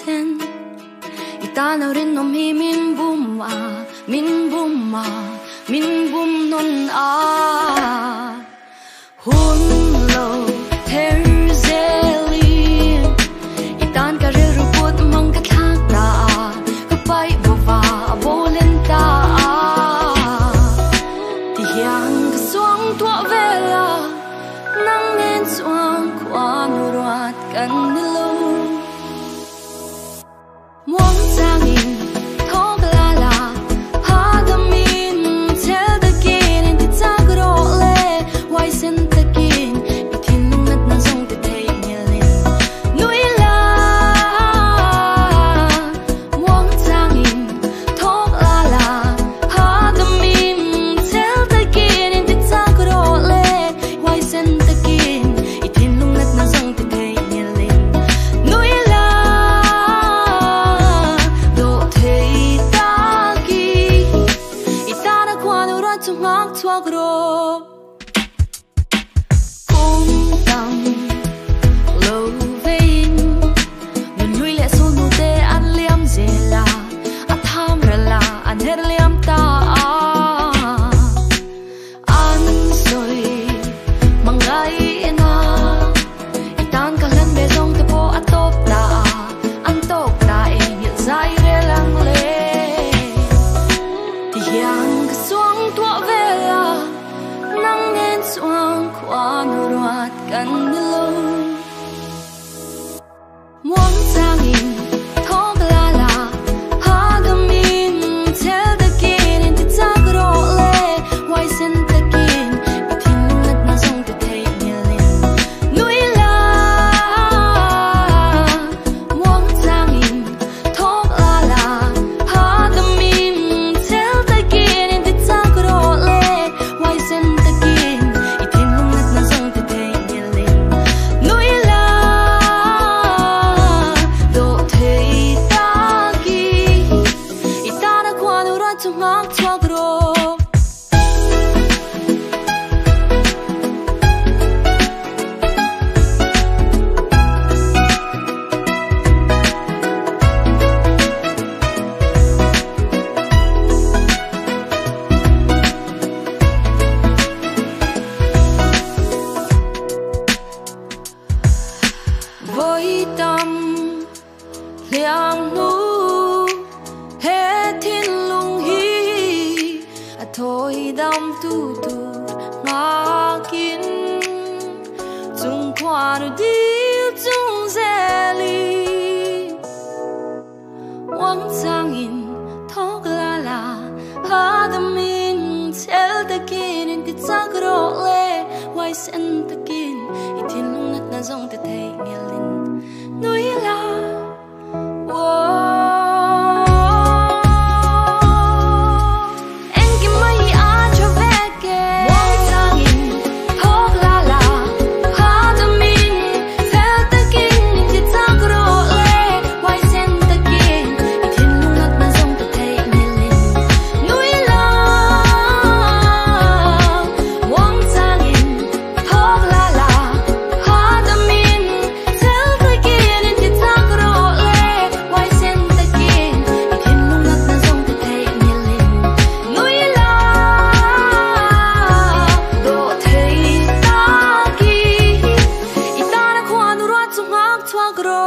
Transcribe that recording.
ten Itana rin om hi min bum non Hun lo her zeli Itan ka rirupot mang katlata Kapay bova bolenta Tihang kaswang tua vela Nang nen suang kuan uruat kan nilo Muang tangin thog lala Hadamin tel takin Inti tagro le Wai sen takin Itin nungat na zong te te nilin Nui la Muang tangin thog lala Hadamin tel takin Inti tagro le Wai sen takin Itin nungat na zong te te nilin Nui la Ngak tua gro Kung tam lâu vein Nun lui le sol nu te an liam zela At ham rela an her liam ta An soy mangai ina Itan kalan bezong te po atop ta An tok ta e ngil zai re lang le Tihang kaswang tua vela Nang nen suang kuan uruat kan nilo Muang tangin thog lala Hagamin tel takin Inti tagro le Wai sen takin Itin nungat na zong te te nilin Nui la Muang tangin thog lala Hagamin tel takin Inti tagro le Wai sen takin Itin nungat na zong te te nilin Nui la Do te taki Itana kuan urat tungak tua gro Voi tâm liang nu he thiên lung hi thôi đam tu tu ngã kín chung qua nu đi chung zeli Wang tangin thog lala hadamin tel takin Inti tagro le Wai sen takin Itin lungat na zong te te nilin Nui la En ki mai a chaveke Wang tangin thog lala Hadamin tel takin Inti tagro le Wai sen takin Itin lungat na zong te te nilin Nui la Wang tangin thog lala Hadamin tel takin Inti tagro le Wai sen takin Itin lungat na zong te te nilin Nui la Do te taki Itana kuan urat tungak tua gro